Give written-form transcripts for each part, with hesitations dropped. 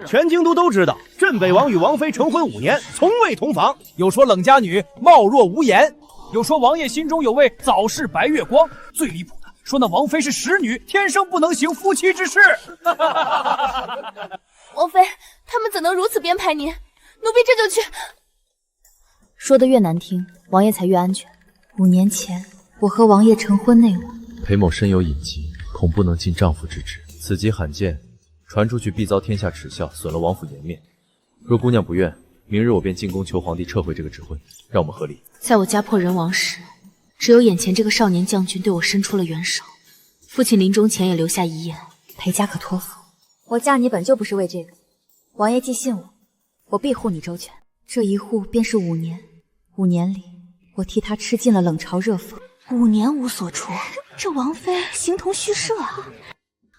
全京都都知道，镇北王与王妃成婚5年，从未同房。有说冷家女貌若无颜，有说王爷心中有位早逝白月光，最离谱的说那王妃是使女，天生不能行夫妻之事。王妃，他们怎能如此编排您？奴婢这就去。说的越难听，王爷才越安全。5年前，我和王爷成婚那晚，裴某身有隐疾，恐不能尽丈夫之职。此疾罕见，传出去必遭天下耻笑，损了王府颜面。若姑娘不愿，明日我便进宫求皇帝撤回这个指婚，让我们和离。在我家破人亡时，只有眼前这个少年将军对我伸出了援手。父亲临终前也留下遗言，裴家可托付。我嫁你本就不是为这个，王爷既信我，我必护你周全。这一护便是5年，5年里，我替他吃尽了冷嘲热讽。5年无所出，这王妃形同虚设啊！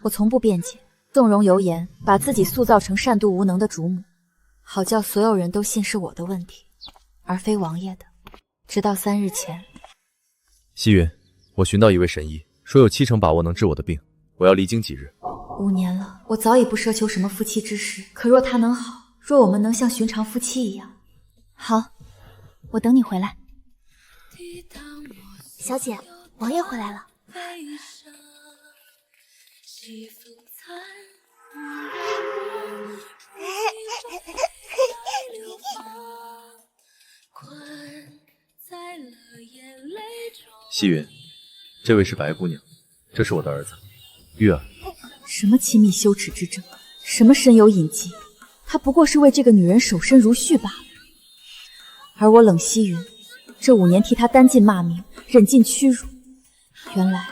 我从不辩解，纵容油盐，把自己塑造成善妒无能的主母，好叫所有人都信是我的问题，而非王爷的。直到3日前，西云，我寻到一位神医，说有70%把握能治我的病，我要离京几日。 5年了，我早已不奢求什么夫妻之事，可若他能好，若我们能像寻常夫妻一样，好，我等你回来。小姐，王爷回来了。西云，这位是白姑娘，这是我的儿子玉儿。什么亲密羞耻之争，什么身有隐疾，他不过是为这个女人守身如玉罢了。而我冷西云，这5年替他担尽骂名，忍尽屈辱，原来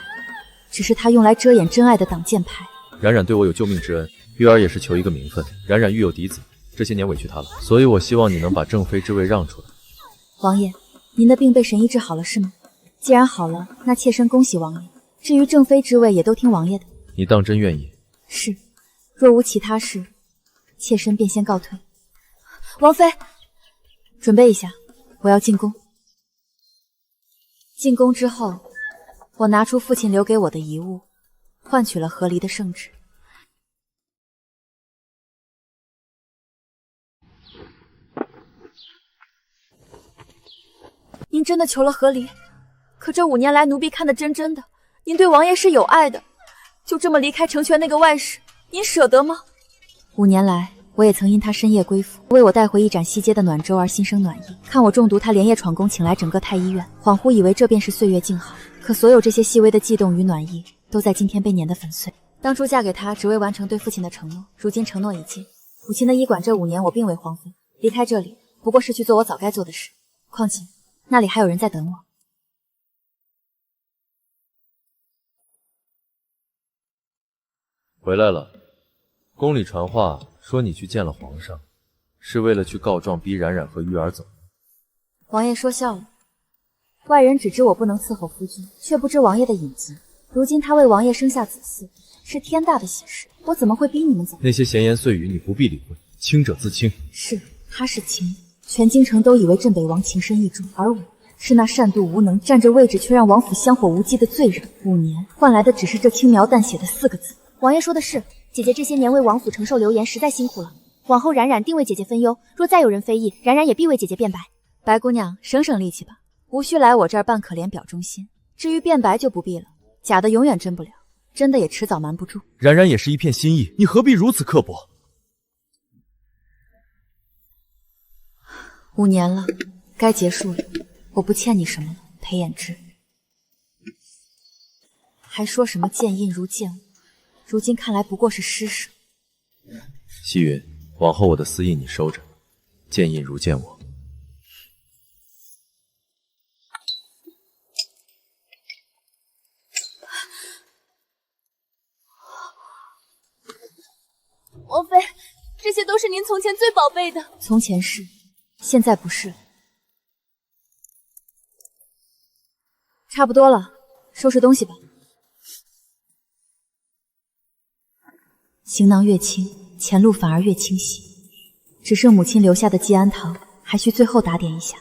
只是他用来遮掩真爱的挡箭牌。冉冉对我有救命之恩，玉儿也是求一个名分。冉冉育有嫡子，这些年委屈他了，所以我希望你能把正妃之位让出来。王爷，您的病被神医治好了是吗？既然好了，那妾身恭喜王爷。至于正妃之位，也都听王爷的。你当真愿意？是，若无其他事，妾身便先告退。王妃，准备一下，我要进宫。进宫之后，我拿出父亲留给我的遗物，换取了和离的圣旨。您真的求了和离？可这5年来，奴婢看得真真的，您对王爷是有爱的。就这么离开成全那个外室，您舍得吗？5年来，我也曾因他深夜归府，为我带回一盏西街的暖粥而心生暖意。看我中毒，他连夜闯宫，请来整个太医院，恍惚以为这便是岁月静好。可所有这些细微的悸动与暖意，都在今天被碾得粉碎。当初嫁给他，只为完成对父亲的承诺，如今承诺已尽。母亲的医馆这5年，我并未荒废，离开这里，不过是去做我早该做的事。况且，那里还有人在等我。回来了，宫里传话说你去见了皇上，是为了去告状逼冉冉和玉儿走。王爷说笑了，外人只知我不能伺候夫君，却不知王爷的隐疾。如今他为王爷生下子嗣，是天大的喜事，我怎么会逼你们走？那些闲言碎语你不必理会，清者自清。是，他是清，全京城都以为镇北王情深意重，而我是那善妒无能，占着位置却让王府香火无忌的罪人。5年换来的只是这轻描淡写的4个字。王爷说的是，姐姐这些年为王府承受流言，实在辛苦了。往后冉冉定为姐姐分忧，若再有人非议，冉冉也必为姐姐辩白。白姑娘，省省力气吧，无需来我这儿扮可怜表忠心。至于辩白就不必了，假的永远真不了，真的也迟早瞒不住。冉冉也是一片心意，你何必如此刻薄？5年了，该结束了，我不欠你什么了，裴衍之。还说什么见印如见物，如今看来不过是施舍。西云，往后我的私印你收着，见印如见我。王妃，这些都是您从前最宝贝的。从前是，现在不是。差不多了，收拾东西吧。行囊越轻，前路反而越清晰。只剩母亲留下的济安堂，还需最后打点一下。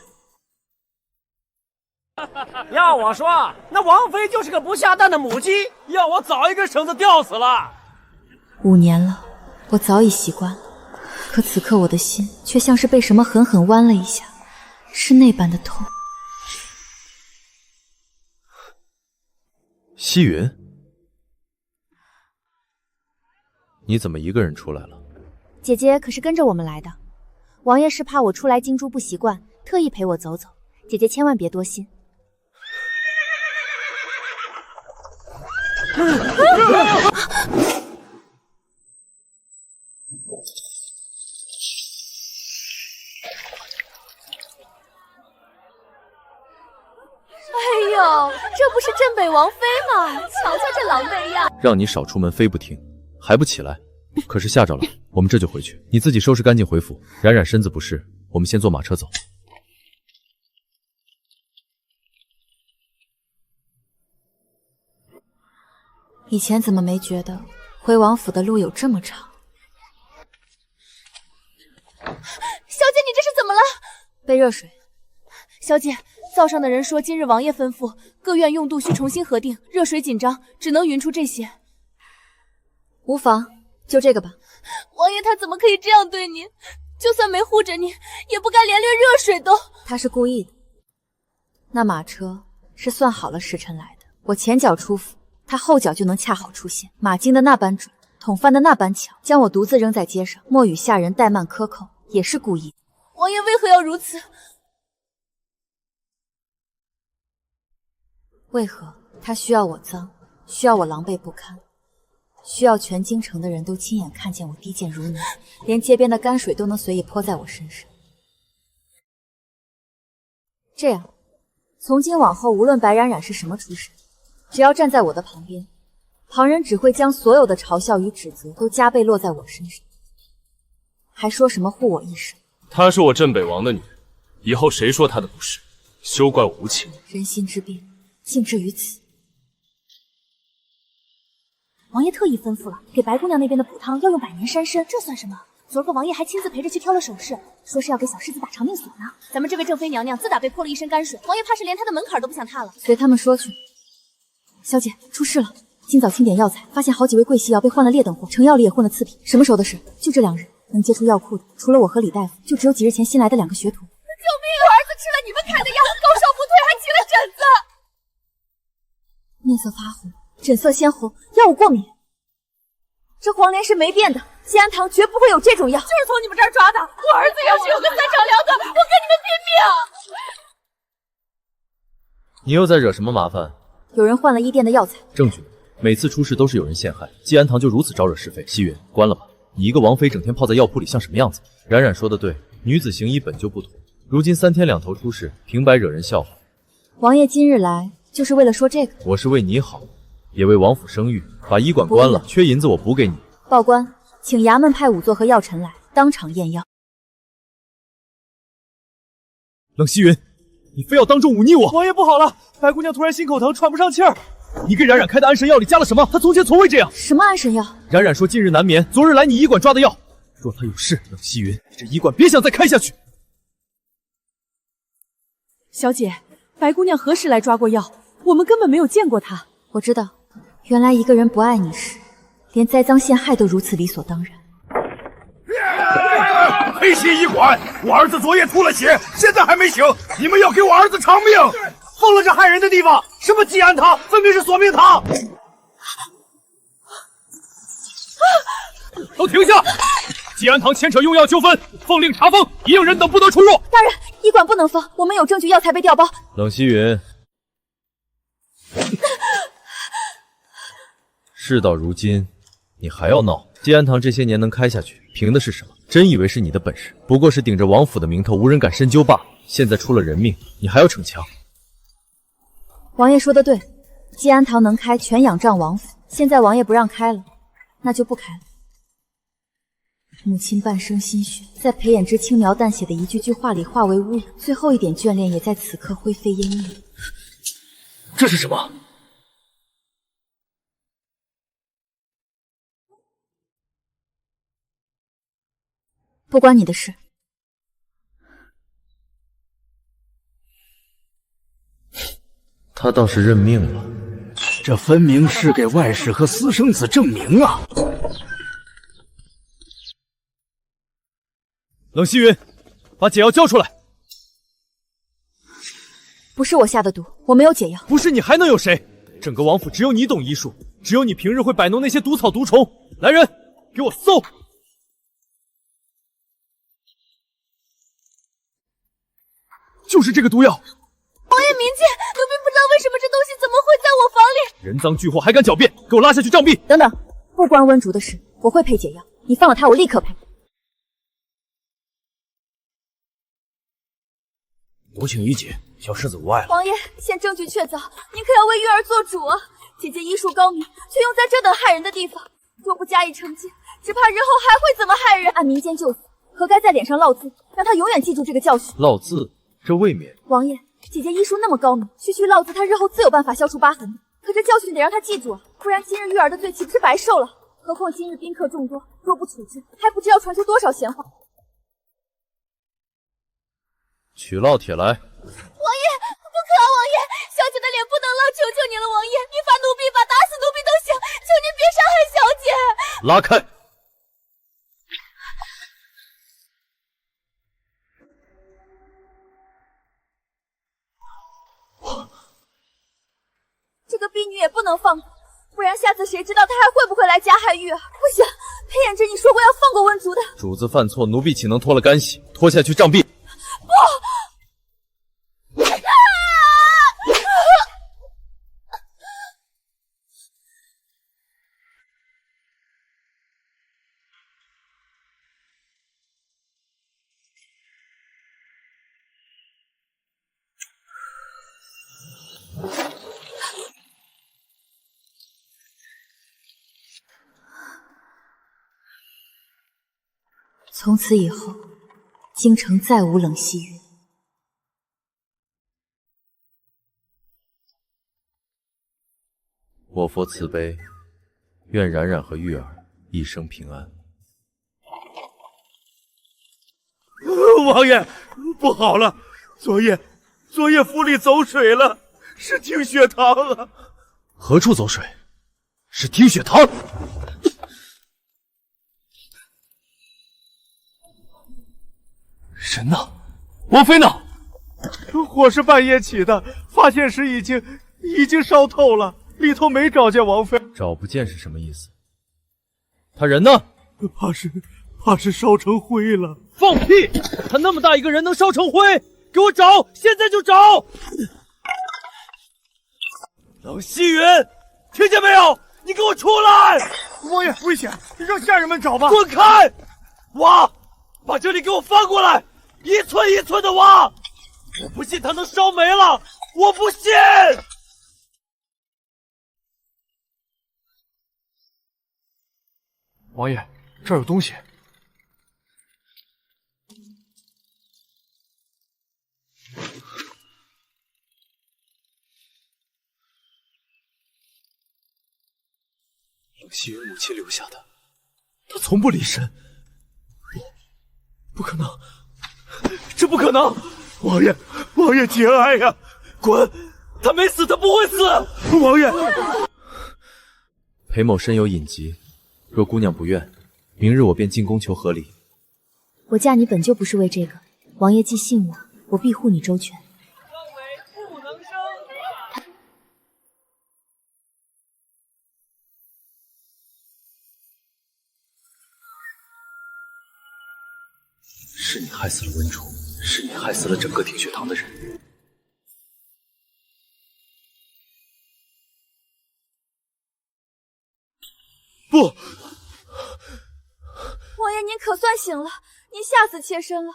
要我说，那王妃就是个不下蛋的母鸡，要我早一根绳子吊死了。 5年了，我早已习惯了，可此刻我的心却像是被什么狠狠剜了一下，是那般的痛。西云，你怎么一个人出来了？姐姐可是跟着我们来的，王爷是怕我出来京都不习惯，特意陪我走走。姐姐千万别多心。哎呦，这不是镇北王妃吗？瞧瞧这狼狈样！让你少出门非不听，还不起来？可是吓着了，我们这就回去，你自己收拾干净回府。冉冉身子不适，我们先坐马车走。以前怎么没觉得回王府的路有这么长？小姐，你这是怎么了？杯热水。小姐，灶上的人说今日王爷吩咐，各院用度需重新核定，热水紧张，只能匀出这些。无妨，就这个吧。王爷他怎么可以这样对您？就算没护着您，也不该连略热水都……他是故意的。那马车是算好了时辰来的，我前脚出府，他后脚就能恰好出现。马经的那般准，捅犯的那般巧，将我独自扔在街上，莫与下人怠慢克扣，也是故意。王爷为何要如此？为何他需要我脏，需要我狼狈不堪，需要全京城的人都亲眼看见我低贱如泥，连街边的泔水都能随意泼在我身上？这样，从今往后，无论白冉冉是什么出身，只要站在我的旁边，旁人只会将所有的嘲笑与指责都加倍落在我身上，还说什么护我一生。她是我镇北王的女人，以后谁说她的不是，休怪我无情。人心之变，竟至于此。王爷特意吩咐了，给白姑娘那边的补汤要用百年山参，这算什么？昨个王爷还亲自陪着去挑了首饰，说是要给小世子打长命锁呢。咱们这位正妃娘娘自打被泼了一身泔水，王爷怕是连她的门槛都不想踏了。随他们说去。小姐，出事了！今早清点药材，发现好几味贵西药被换了劣等货，成药里也混了次品。什么时候的事？就这2日，能接触药库的，除了我和李大夫，就只有几日前新来的2个学徒。救命！我儿子吃了你们开的药，高烧不退，还起了疹子。面色发红，疹色鲜红，药物过敏。这黄连是没变的，西安堂绝不会有这种药。就是从你们这儿抓的。我儿子要是有个3长2短，我跟你们拼命！你又在惹什么麻烦？有人换了医店的药材。证据呢？每次出事都是有人陷害，季安堂就如此招惹是非。西云，关了吧！你一个王妃整天泡在药铺里，像什么样子？冉冉说的对，女子行医本就不妥，如今3天2头出事，平白惹人笑话。王爷今日来就是为了说这个。我是为你好，也为王府声誉，把医馆关了，缺银子我补给你。报官，请衙门派仵作和药尘来，当场验药。冷西云，你非要当众忤逆我！王爷不好了，白姑娘突然心口疼，喘不上气儿。你给冉冉开的安神药里加了什么？她从前从未这样。什么安神药？冉冉说近日难眠，昨日来你医馆抓的药。若她有事，冷西云，你这医馆别想再开下去。小姐，白姑娘何时来抓过药？我们根本没有见过她。我知道，原来一个人不爱你时，连栽赃陷害都如此理所当然。黑心医馆，我儿子昨夜吐了血，现在还没醒，你们要给我儿子偿命！封了这害人的地方，什么济安堂，分明是索命堂。都停下！济安堂牵扯用药纠纷，奉令查封，一应人等不得出入。大人，医馆不能封，我们有证据，药材被调包。冷西云，事到如今，你还要闹？济安堂这些年能开下去，凭的是什么？真以为是你的本事？不过是顶着王府的名头，无人敢深究罢了。现在出了人命，你还要逞强？王爷说的对，济安堂能开，全仰仗王府。现在王爷不让开了，那就不开了。母亲半生心血，在裴衍之轻描淡写的一句句话里化为乌有，最后一点眷恋也在此刻灰飞烟灭。这是什么？不关你的事。他倒是认命了，这分明是给外室和私生子证明啊！冷希云，把解药交出来！不是我下的毒，我没有解药。不是你还能有谁？整个王府只有你懂医术，只有你平日会摆弄那些毒草毒虫。来人，给我搜！就是这个毒药。王爷明鉴，奴婢不知道为什么这东西怎么会在我房里。人赃俱获还敢狡辩，给我拉下去杖毙！等等，不关温竹的事，我会配解药，你放了他，我立刻配。奴请于姐，小世子无碍了。王爷，现证据确凿，您可要为玉儿做主啊！姐姐医术高明，却用在这等害人的地方，若不加以惩戒，只怕日后还会怎么害人？按民间旧俗，何该在脸上烙字，让他永远记住这个教训？烙字，这未免……王爷，姐姐医术那么高明，区区烙字，她日后自有办法消除疤痕的。可这教训得让她记住啊，不然今日玉儿的罪岂不是白受了？何况今日宾客众多，若不处置，还不知要传出多少闲话。取烙帖来。王爷，不可啊！王爷，小姐的脸不能烙，求求您了，王爷，你罚奴婢吧，打死奴婢都行，求您别伤害小姐。拉开！这个婢女也不能放过，不然下次谁知道她还会不会来加害玉儿？不行，裴衍之你说过要放过温竹的。主子犯错，奴婢岂能脱了干系？拖下去杖毙！不！从此以后，京城再无冷细雨。我佛慈悲，愿冉冉和玉儿一生平安。王爷，不好了，昨夜府里走水了，是听血堂啊！何处走水？是听血堂。人呢？王妃呢？火是半夜起的，发现时已经烧透了，里头没找见王妃。找不见是什么意思？他人呢？怕是烧成灰了。放屁！他那么大一个人能烧成灰？给我找，现在就找！冷希云，听见没有？你给我出来！王爷，危险，让下人们找吧。滚开！挖！把这里给我翻过来，一寸一寸的挖！我不信他能烧没了，我不信！王爷，这儿有东西。冷希云母亲留下的，她从不离身。不可能，这不可能！王爷节哀呀！滚！他没死，他不会死！王爷，裴某身有隐疾，若姑娘不愿，明日我便进宫求和离。我嫁你本就不是为这个，王爷既信我，我必护你周全。不能生。是你害死了温竹，是你害死了整个听血堂的人。不！王爷您可算醒了，您吓死妾身了，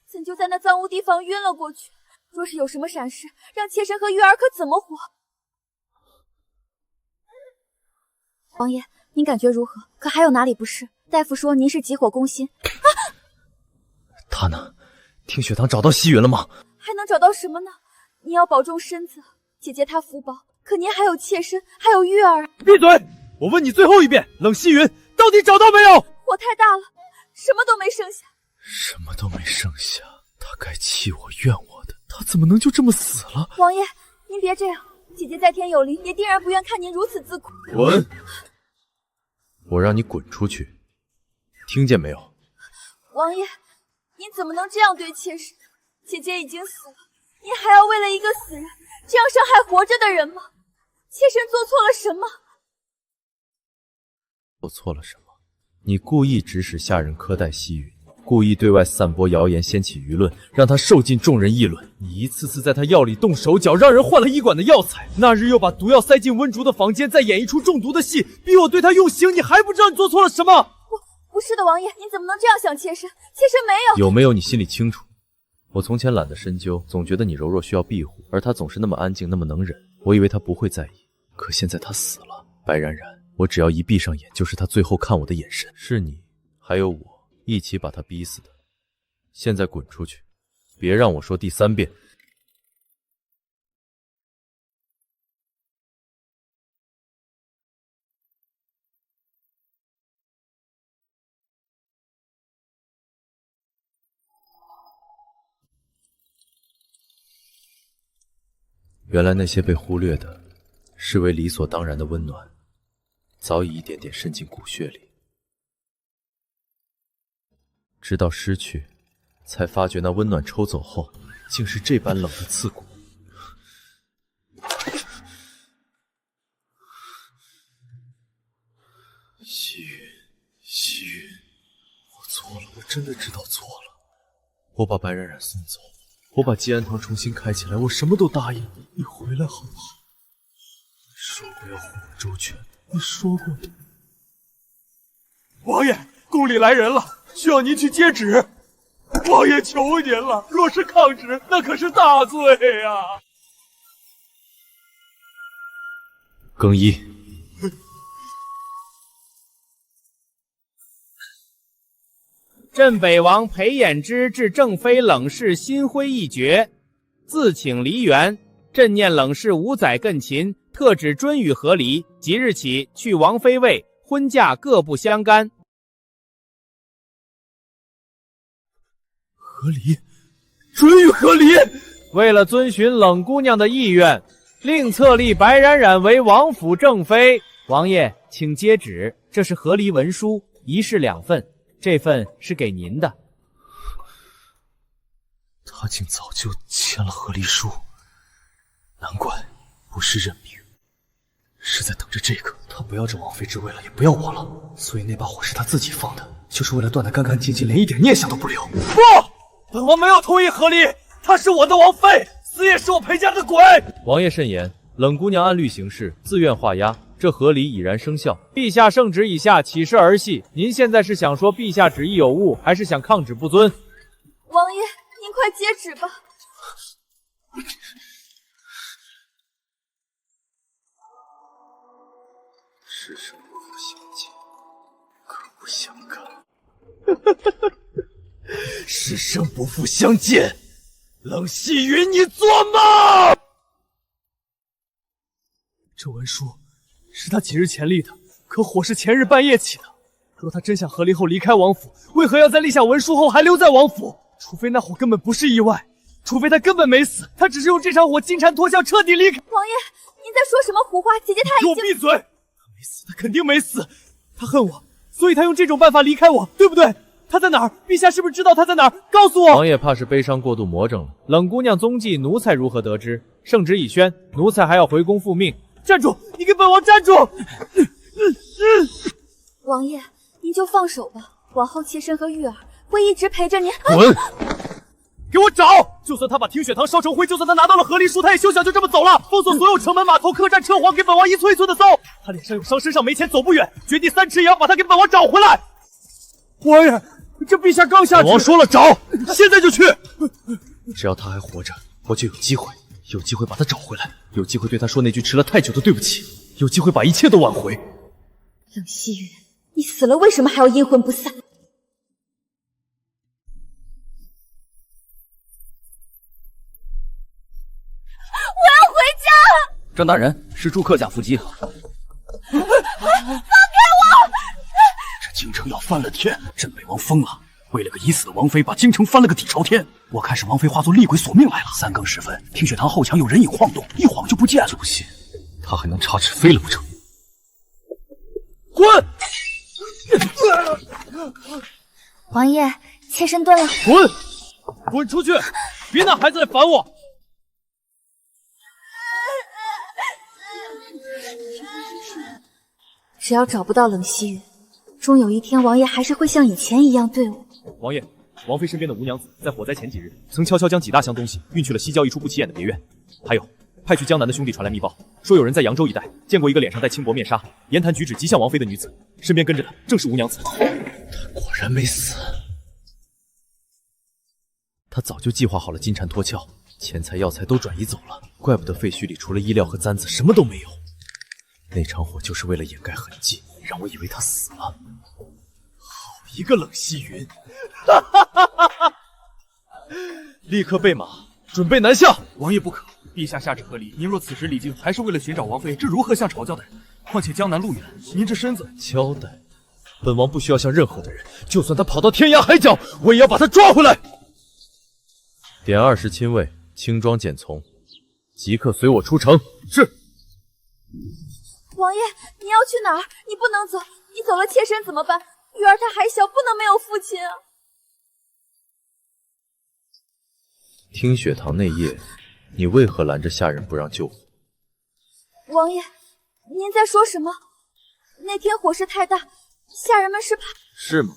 怎就在那脏污地方晕了过去？若是有什么闪失，让妾身和玉儿可怎么活？王爷，您感觉如何？可还有哪里不适？大夫说您是急火攻心。他呢？听血堂找到希云了吗？还能找到什么呢？你要保重身子，姐姐她福薄，可您还有妾身，还有玉儿。闭嘴！我问你最后一遍，冷希云到底找到没有？火太大了，什么都没剩下。什么都没剩下，他该气我怨我的，他怎么能就这么死了？王爷，您别这样，姐姐在天有灵，也定然不愿看您如此自苦。滚！我让你滚出去，听见没有？王爷，您怎么能这样对妾身？姐姐已经死了，您还要为了一个死人这样伤害活着的人吗？妾身做错了什么？做错了什么？你故意指使下人苛待西云，故意对外散播谣言，掀起舆论，让他受尽众人议论。你一次次在他药里动手脚，让人换了医馆的药材。那日又把毒药塞进温竹的房间，再演一出中毒的戏，逼我对他用刑。你还不知道你做错了什么？不是的，王爷，您怎么能这样想妾身？妾身没有。有没有你心里清楚。我从前懒得深究，总觉得你柔弱需要庇护，而他总是那么安静，那么能忍。我以为他不会在意，可现在他死了，白冉冉，我只要一闭上眼，就是他最后看我的眼神。是你，还有我，一起把他逼死的。现在滚出去，别让我说第3遍。原来那些被忽略的，视为理所当然的温暖，早已一点点渗进骨血里。直到失去，才发觉那温暖抽走后，竟是这般冷的刺骨。西云，西云，我错了，我真的知道错了。我把白冉冉送走，我把吉安堂重新开起来，我什么都答应你。你回来好不好？你说过要护我周全，你说过的。王爷，宫里来人了，需要您去接旨。王爷求您了，若是抗旨，那可是大罪呀！更衣。镇北王裴衍之致正妃冷氏心灰意决，自请离园。朕念冷氏5载亘秦，特旨准予和离，即日起去王妃位，婚嫁各不相干。和离，准予和离。为了遵循冷姑娘的意愿，另册立白冉冉为王府正妃。王爷，请接旨，这是和离文书，一式2份。这份是给您的。他竟早就签了和离书，难怪不是任命，是在等着这个。他不要这王妃之位了，也不要我了，所以那把火是他自己放的，就是为了断得干干净净，连一点念想都不留。不，本王没有同意和离，她是我的王妃，死也是我裴家的鬼。王爷慎言，冷姑娘按律行事，自愿画押。这和离已然生效，陛下圣旨已下，岂是儿戏？您现在是想说陛下旨意有误，还是想抗旨不遵？王爷，您快接旨吧。世生不复相见，可不相干。世生不复相见，冷细云，你做梦！这文书是他几日前立的，可火是前日半夜起的。若他真想和离后离开王府，为何要在立下文书后还留在王府？除非那火根本不是意外，除非他根本没死，他只是用这场火金蝉脱壳，彻底离开。王爷，您在说什么胡话？姐姐她已经……给我闭嘴！他没死，他肯定没死。他恨我，所以他用这种办法离开我，对不对？他在哪儿？陛下是不是知道他在哪儿？告诉我！王爷怕是悲伤过度魔怔了。冷姑娘踪迹，奴才如何得知？圣旨已宣，奴才还要回宫复命。站住！你给本王站住！王爷，您就放手吧，往后妾身和玉儿会一直陪着您。滚！给我找！就算他把听雪堂烧成灰，就算他拿到了和离书，他也休想就这么走了。封锁所有城门、码头、客栈、车黄，给本王一寸一寸的搜。他脸上有伤，身上没钱，走不远，掘地3尺也要把他给本王找回来。王爷，这陛下刚下旨，本王说了找，现在就去。只要他还活着，我就有机会。有机会把他找回来，有机会对他说那句迟了太久的对不起，有机会把一切都挽回。冷细云，你死了为什么还要阴魂不散？我要回家！张大人，是住客家伏击。放开我！这京城要翻了天，镇北王疯了，为了个已死的王妃，把京城翻了个底朝天。我看是王妃化作厉鬼索命来了。3更时分，听雪堂后墙有人影晃动，一晃就不见了。不信，他还能插翅飞了不成？滚！王爷，切身蹲了。滚！滚出去！别拿孩子来烦我！只要找不到冷夕雨，终有一天王爷还是会像以前一样对我。王爷，王妃身边的吴娘子在火灾前几日，曾悄悄将几大箱东西运去了西郊一处不起眼的别院。还有，派去江南的兄弟传来密报，说有人在扬州一带见过一个脸上戴轻薄面纱、言谈举止极像王妃的女子，身边跟着的正是吴娘子。她果然没死。他早就计划好了金蝉脱壳，钱财药材都转移走了，怪不得废墟里除了衣料和簪子什么都没有。那场火就是为了掩盖痕迹，让我以为他死了。好一个冷夕云！立刻备马，准备南下。王爷不可，陛下下旨和离，您若此时离京，还是为了寻找王妃，这如何向朝交代？况且江南路远，您这身子……交代？本王不需要向任何的人，就算他跑到天涯海角，我也要把他抓回来。点20亲卫，轻装简从，即刻随我出城。是。王爷，你要去哪儿？你不能走，你走了妾身怎么办？玉儿她还小，不能没有父亲啊。听雪堂那夜，你为何拦着下人不让救火？王爷，您在说什么？那天火势太大，下人们是怕……是吗？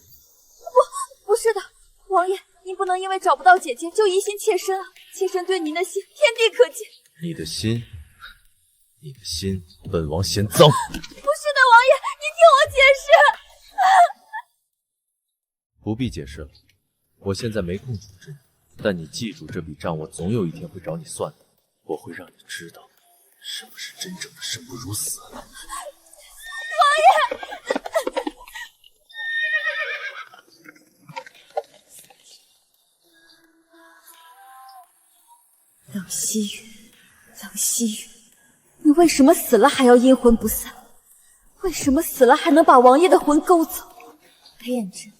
不是的，王爷，您不能因为找不到姐姐就疑心妾身啊！妾身对您的心，天地可见。你的心，本王嫌脏。不是的，王爷，您听我解释。不必解释了，我现在没空处置你，但你记住这笔账，我总有一天会找你算的。我会让你知道，什么是真正的生不如死。王爷。冷夕雨，冷夕雨，你为什么死了还要阴魂不散？为什么死了还能把王爷的魂勾走？裴衍之，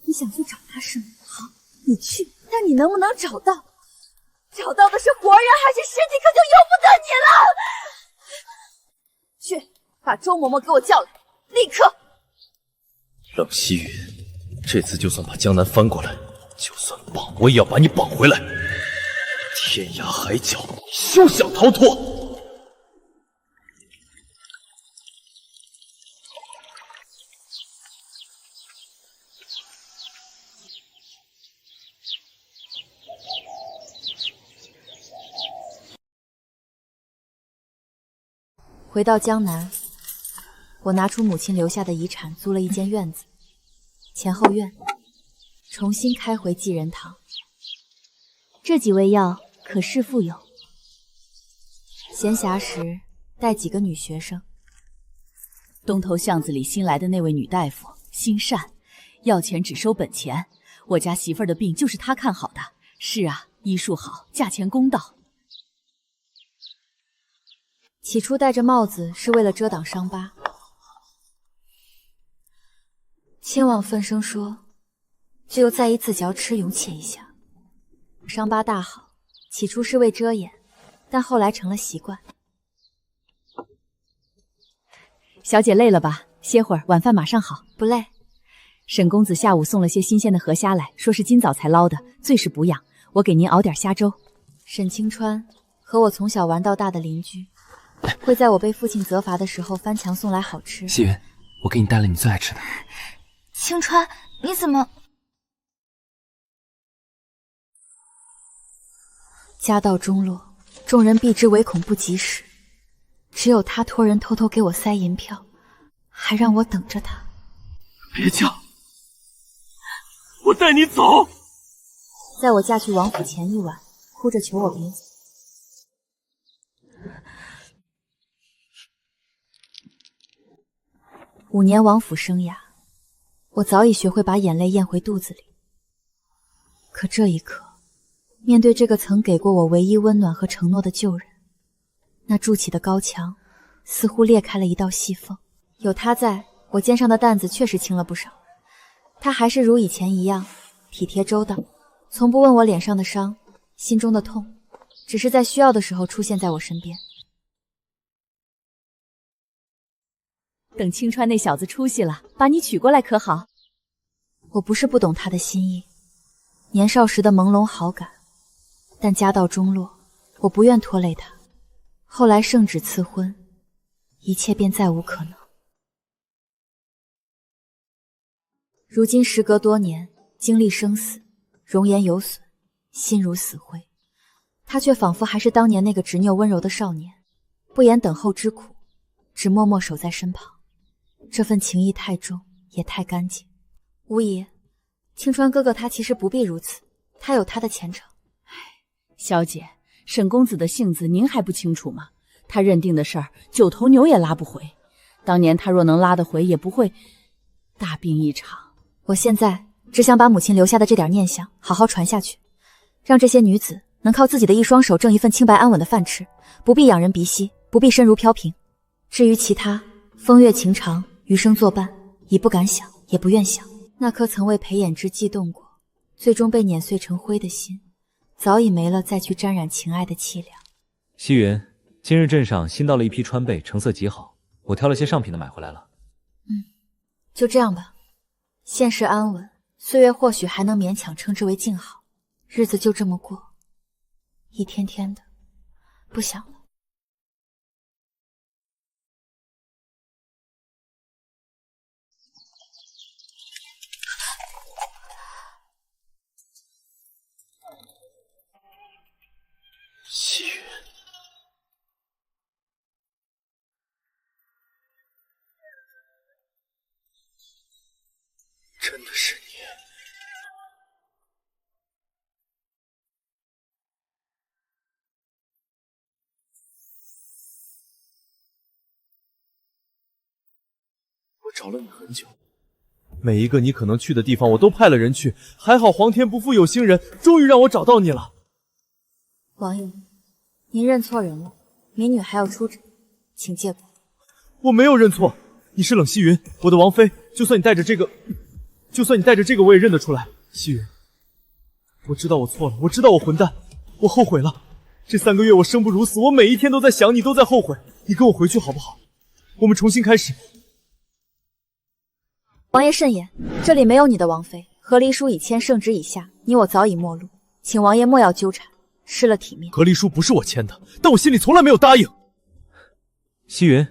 你想去找他是吗？好，你去，但你能不能找到？找到的是活人还是尸体，可就由不得你了。去，把周嬷嬷给我叫来，立刻！冷夕雨，这次就算把江南翻过来，就算绑，我也要把你绑回来。天涯海角，休想逃脱！回到江南，我拿出母亲留下的遗产，租了一间院子，前后院，重新开回济仁堂。这几味药可试复有。闲暇时带几个女学生。东头巷子里新来的那位女大夫心善，要钱只收本钱。我家媳妇儿的病就是她看好的。是啊，医术好，价钱公道。起初戴着帽子是为了遮挡伤疤，千望分声说，只有在意自嚼吃，勇且一下。伤疤大好，起初是为遮掩，但后来成了习惯。小姐累了吧？歇会儿，晚饭马上好。不累。沈公子下午送了些新鲜的河虾来，说是今早才捞的，最是补养。我给您熬点虾粥。沈清川和我从小玩到大的邻居，会在我被父亲责罚的时候翻墙送来好吃。夕云，我给你带了你最爱吃的。青川，你怎么？家道中落，众人避之唯恐不及时，只有他托人偷偷给我塞银票，还让我等着他。别嫁，我带你走。在我嫁去王府前一晚，哭着求我别走。5年王府生涯，我早已学会把眼泪咽回肚子里。可这一刻，面对这个曾给过我唯一温暖和承诺的旧人，那筑起的高墙似乎裂开了一道细缝。有他在，我肩上的担子确实轻了不少。他还是如以前一样体贴周到，从不问我脸上的伤，心中的痛，只是在需要的时候出现在我身边。等青川那小子出息了，把你娶过来可好？我不是不懂他的心意，年少时的朦胧好感，但家道中落，我不愿拖累他。后来圣旨赐婚，一切便再无可能。如今时隔多年，经历生死，容颜有损，心如死灰。他却仿佛还是当年那个执拗温柔的少年，不言等候之苦，只默默守在身旁。这份情谊太重，也太干净。无疑，青川哥哥他其实不必如此，他有他的前程。小姐，沈公子的性子您还不清楚吗？他认定的事儿，9头牛也拉不回。当年他若能拉得回，也不会大病一场。我现在只想把母亲留下的这点念想好好传下去，让这些女子能靠自己的一双手挣一份清白安稳的饭吃，不必仰人鼻息，不必身如飘萍。至于其他，风月情长，余生作伴，已不敢想，也不愿想。那颗曾为裴衍之悸动过，最终被碾碎成灰的心，早已没了再去沾染情爱的凄凉。西云，今日镇上新到了一批川贝，成色极好，我挑了些上品的买回来了。就这样吧，现实安稳，岁月或许还能勉强称之为静好，日子就这么过，一天天的，不想了。西云，真的是你？我找了你很久，每一个你可能去的地方，我都派了人去。还好皇天不负有心人，终于让我找到你了。王爷，您认错人了，民女还要出诊，请借过。我没有认错，你是冷夕云，我的王妃。就算你带着这个，我也认得出来。夕云，我知道我错了，我知道我混蛋，我后悔了。这3个月我生不如死，我每一天都在想你，都在后悔。你跟我回去好不好？我们重新开始。王爷慎言，这里没有你的王妃，和离书已签，圣旨已下，你我早已陌路，请王爷莫要纠缠，失了体面。和离书不是我签的，但我心里从来没有答应。西云，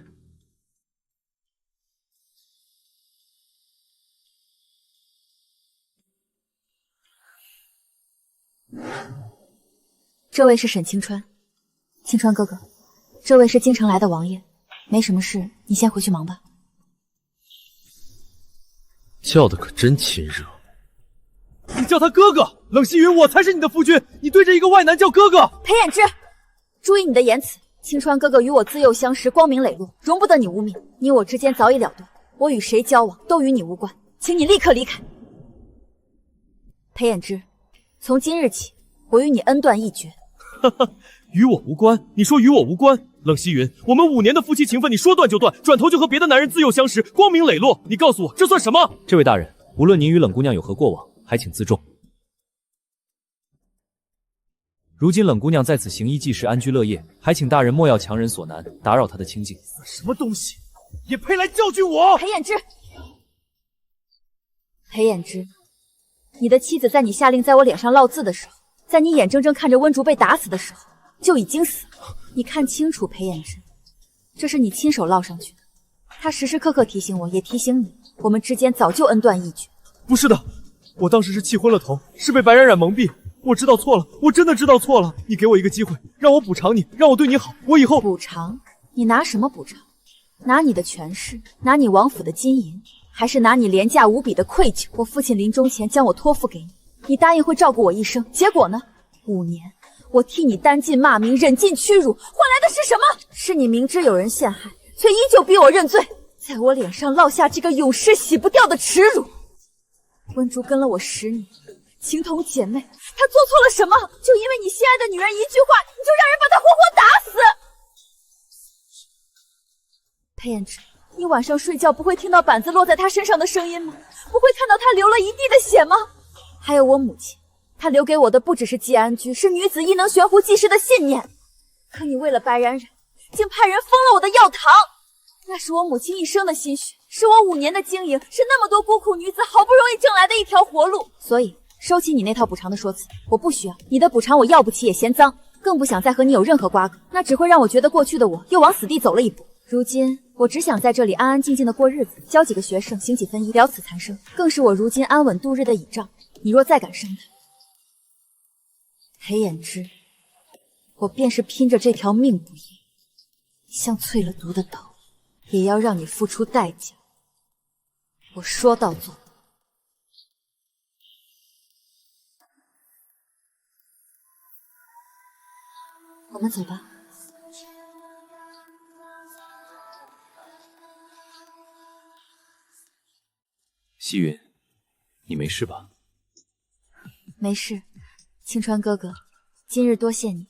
这位是沈清川，清川哥哥，这位是京城来的王爷，没什么事，你先回去忙吧。叫的可真亲热。你叫他哥哥，冷夕云，我才是你的夫君，你对着一个外男叫哥哥。裴衍之，注意你的言辞。清川哥哥与我自幼相识，光明磊落，容不得你污蔑。你我之间早已了断，我与谁交往都与你无关，请你立刻离开。裴衍之，从今日起，我与你恩断义绝。哈哈，与我无关？你说与我无关？冷夕云，我们5年的夫妻情分，你说断就断，转头就和别的男人自幼相识，光明磊落。你告诉我，这算什么？这位大人，无论您与冷姑娘有何过往，还请自重。如今冷姑娘在此行医济世，安居乐业，还请大人莫要强人所难，打扰她的清静。什么东西，也配来教训我？裴衍之，裴衍之，你的妻子在你下令在我脸上烙字的时候，在你眼睁睁看着温竹被打死的时候，就已经死了。你看清楚，裴衍之，这是你亲手烙上去的。他时时刻刻提醒我，也提醒你，我们之间早就恩断义绝。不是的，我当时是气昏了头，是被白冉冉蒙蔽。我知道错了，我真的知道错了。你给我一个机会，让我补偿你，让我对你好，我以后……补偿？你拿什么补偿？拿你的权势，拿你王府的金银，还是拿你廉价无比的愧疚？我父亲临终前将我托付给你，你答应会照顾我一生，结果呢？5年，我替你担尽骂名，忍尽屈辱，换来的是什么？是你明知有人陷害，却依旧逼我认罪，在我脸上烙下这个永世洗不掉的耻辱。温竹跟了我10年，情同姐妹，她做错了什么？就因为你心爱的女人一句话，你就让人把她活活打死？裴衍之，你晚上睡觉不会听到板子落在她身上的声音吗？不会看到她流了一地的血吗？还有我母亲，她留给我的不只是既安居，是女子亦能悬壶济世的信念。可你为了白冉冉，竟派人封了我的药堂，那是我母亲一生的心血，是我5年的经营，是那么多孤苦女子好不容易挣来的一条活路。所以收起你那套补偿的说辞，我不需要你的补偿，我要不起也嫌脏，更不想再和你有任何瓜葛，那只会让我觉得过去的我又往死地走了一步。如今我只想在这里安安静静的过日子，教几个学生，行几分医，了此残生，更是我如今安稳度日的倚仗。你若再敢伤他，裴衍之，我便是拼着这条命不易，像淬了毒的刀，也要让你付出代价。我说到做到。我们走吧。夕云，你没事吧？没事，青川哥哥，今日多谢你。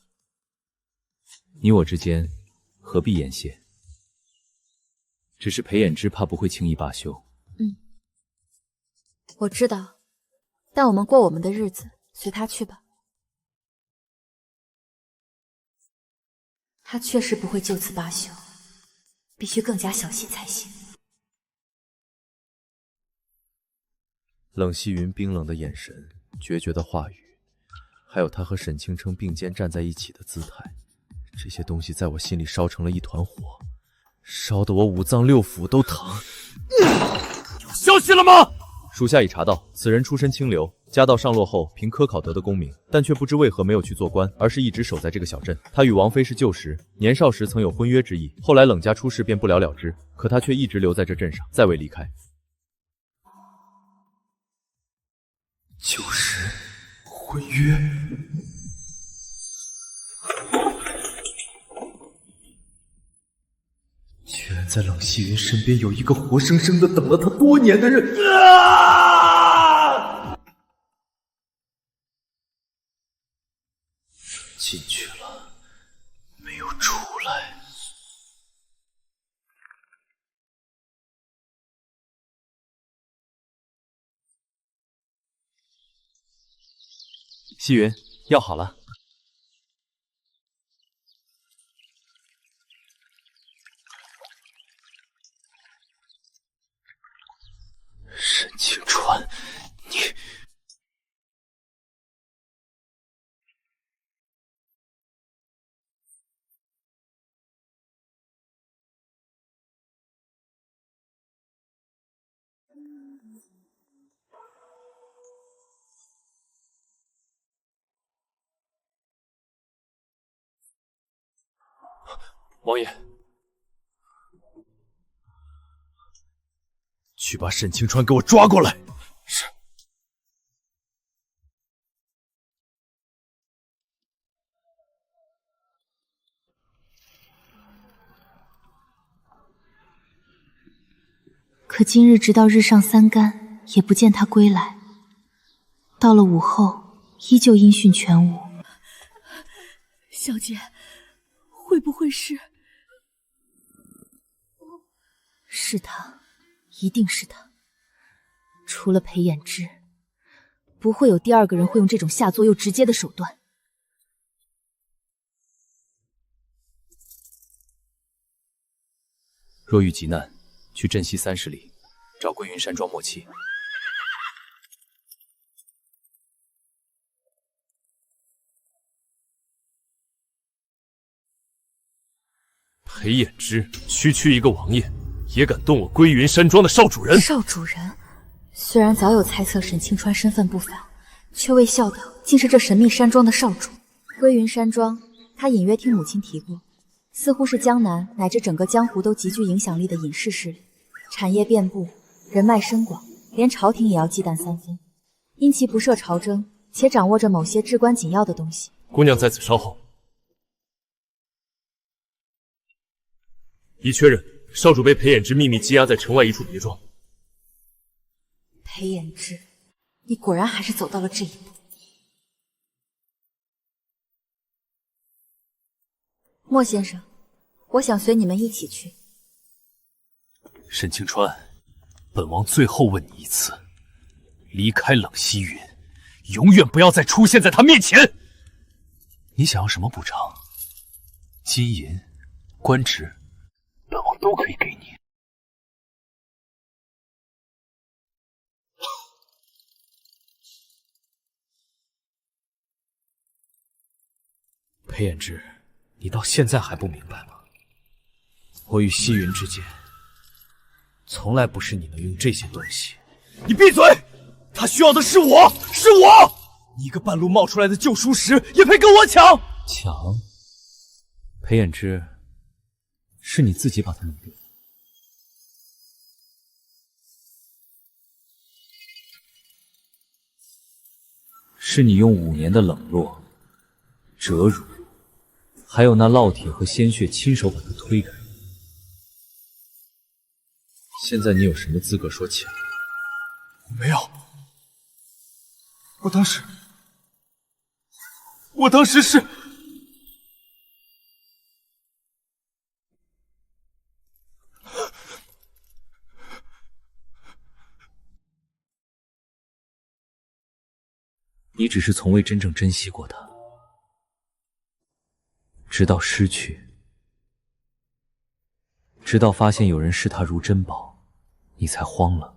你我之间何必言谢？只是裴衍之怕不会轻易罢休。我知道，但我们过我们的日子，随他去吧。他确实不会就此罢休，必须更加小心才行。冷夕云冰冷的眼神，决绝的话语，还有他和沈清称并肩站在一起的姿态，这些东西在我心里烧成了一团火，烧得我五脏六腑都疼。有消息了吗？属下已查到，此人出身清流，家道上落后，凭科考得的功名，但却不知为何没有去做官，而是一直守在这个小镇。他与王妃是旧识，年少时曾有婚约之意，后来冷家出事便不了了之，可他却一直留在这镇上，再未离开。旧识，婚约。居然在冷夕云身边有一个活生生的等了他多年的人。进去了，没有出来。夕云，药好了。沈清川，你……王爷，去把沈清川给我抓过来。是。可今日直到日上三竿，也不见他归来。到了午后，依旧音讯全无。小姐，会不会是？是他，一定是他。除了裴衍之，不会有第二个人会用这种下作又直接的手段。若遇急难，去镇西30里，找归云山庄莫欺。裴衍之，区一个王爷，也敢动我归云山庄的少主人？少主人，虽然早有猜测沈清川身份不凡，却未料到竟是这神秘山庄的少主。归云山庄，他隐约听母亲提过，似乎是江南乃至整个江湖都极具影响力的隐士势力，产业遍布，人脉深广，连朝廷也要忌惮3分。因其不涉朝政，且掌握着某些至关紧要的东西。姑娘在此稍后。已确认，少主被裴衍之秘密羁押在城外一处别庄。裴衍之，你果然还是走到了这一步。莫先生，我想随你们一起去。沈清川，本王最后问你一次，离开冷夕云，永远不要再出现在他面前。你想要什么补偿？金银、官职，本王都可以给你。裴衍之，你到现在还不明白吗？我与西云之间，从来不是你能用这些东西。你闭嘴！他需要的是我，是我！你一个半路冒出来的救赎石，也配跟我抢？抢？裴衍之，是你自己把他弄丢。是你用5年的冷落、折辱，还有那烙铁和鲜血，亲手把他推开。现在你有什么资格说抢？我没有，我当时是……你只是从未真正珍惜过他，直到失去，直到发现有人视他如珍宝，你才慌了，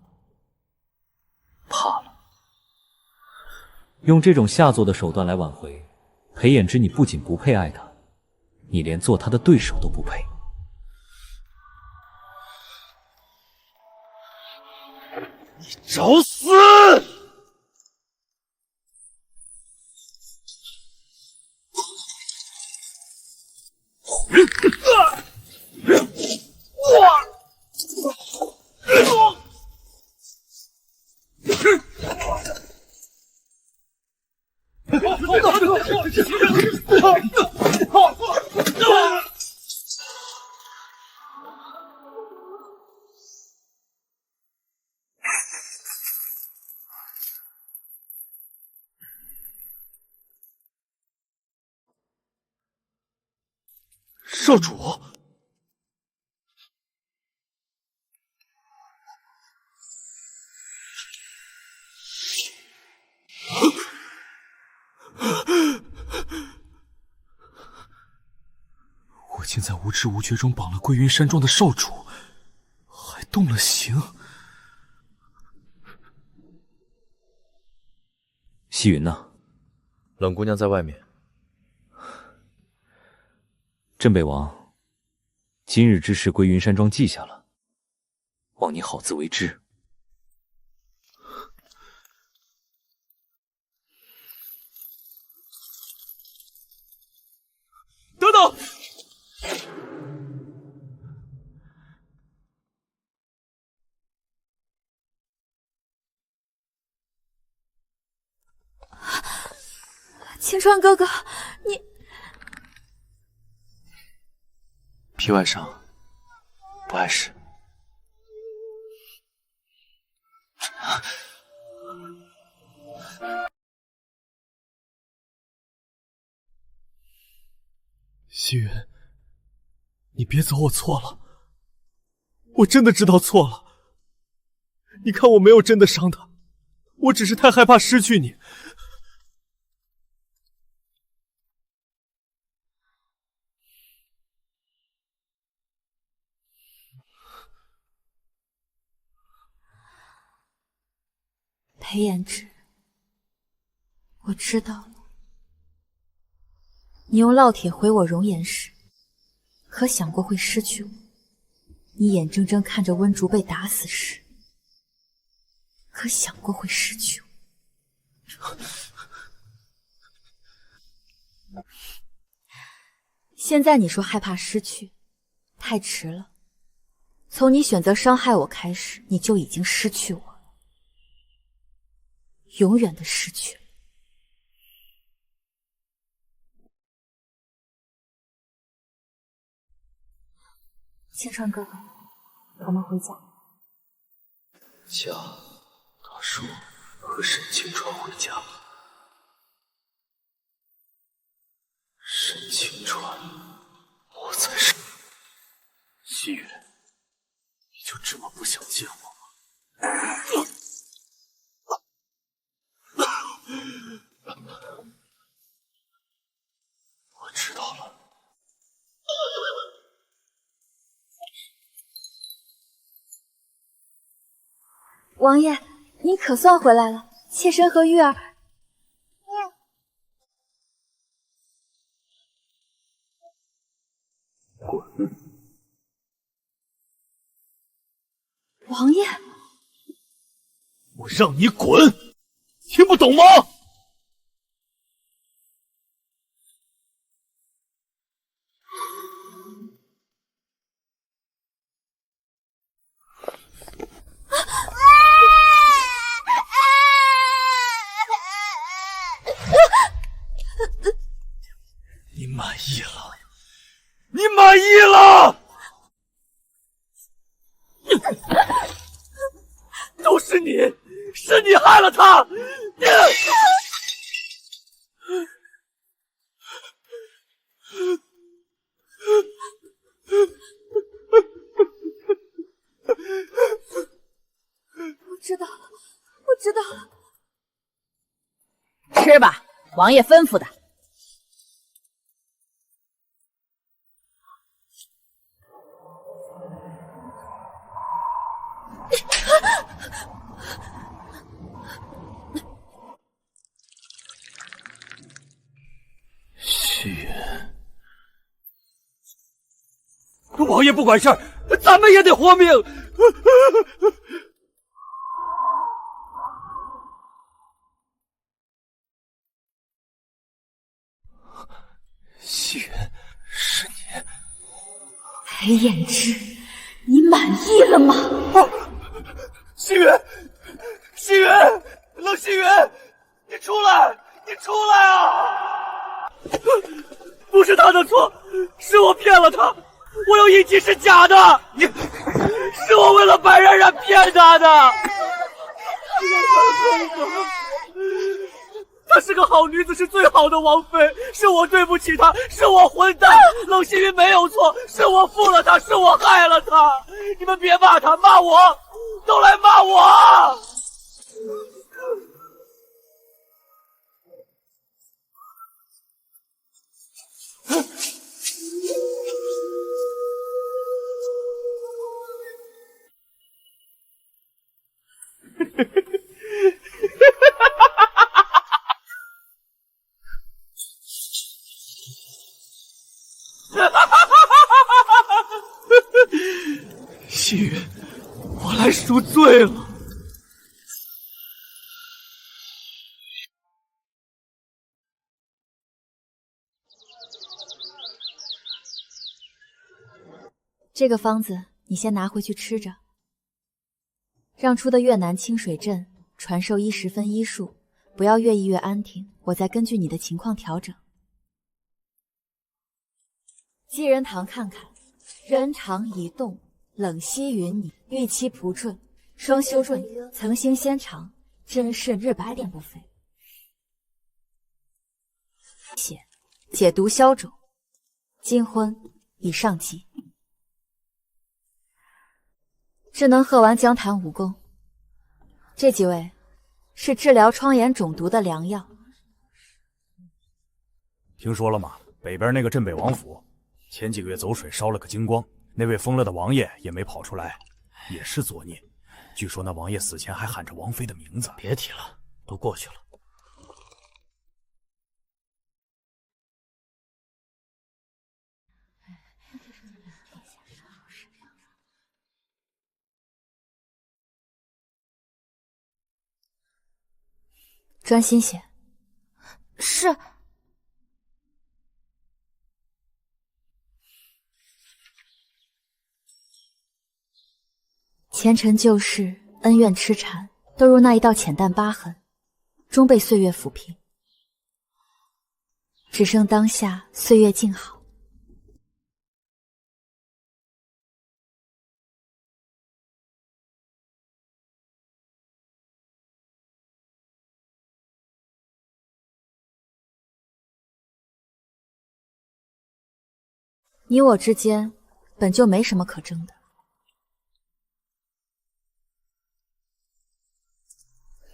怕了。用这种下作的手段来挽回，裴衍之，你不仅不配爱他，你连做他的对手都不配。你找死！少主，我竟在无知无觉中绑了归云山庄的少主，还动了刑。西云呢？冷姑娘在外面。镇北王，今日之事归云山庄记下了，望你好自为之。等等！青川哥哥，你皮外伤，不碍事。西云，你别走，我错了，我真的知道错了。你看我没有真的伤他，我只是太害怕失去你。裴衍之，我知道了。你用烙铁毁我容颜时，可想过会失去我？你眼睁睁看着温竹被打死时，可想过会失去我？现在你说害怕失去，太迟了。从你选择伤害我开始，你就已经失去我了，永远的失去了。青川哥哥，我们回家。家，他说和沈清川回家。沈清川，我才是。西云，你就这么不想见我吗？我知道了。王爷，您可算回来了。妾身和玉儿……滚！王爷，我让你滚，听不懂吗？你满意了？你满意了？都是你，是你害了他！我知道了，我知道了。吃吧，王爷吩咐的。西云，王爷不管事儿，咱们也得活命。西云，是你。裴衍之，你满意了吗？西云，西云，冷西云，你出来，你出来啊！不是他的错，是我骗了他，我有印记是假的，是我为了白冉冉骗他的。她是个好女子，是最好的王妃，是我对不起她，是我混蛋。冷西云没有错，是我负了她，是我害了她。你们别骂她，骂我，都来骂我。西云，我来赎罪了。这个方子你先拿回去吃着。让出的越南清水镇传授10分医术，不要越医越安停，我再根据你的情况调整。鸡仁堂看看，人肠移动，冷息云拟，玉期蒲坠，双修润，层星纤长，真是日白点不菲。血解毒消肿，金婚已上计。智能喝完江潭武功。这几位是治疗疮眼肿毒的良药。听说了吗？北边那个镇北王府，前几个月走水烧了个精光，那位疯了的王爷也没跑出来，也是作孽。据说那王爷死前还喊着王妃的名字。别提了，都过去了。专心些。是。前尘旧事，恩怨痴缠，都如那一道浅淡疤痕，终被岁月抚平。只剩当下岁月静好。你我之间本就没什么可争的。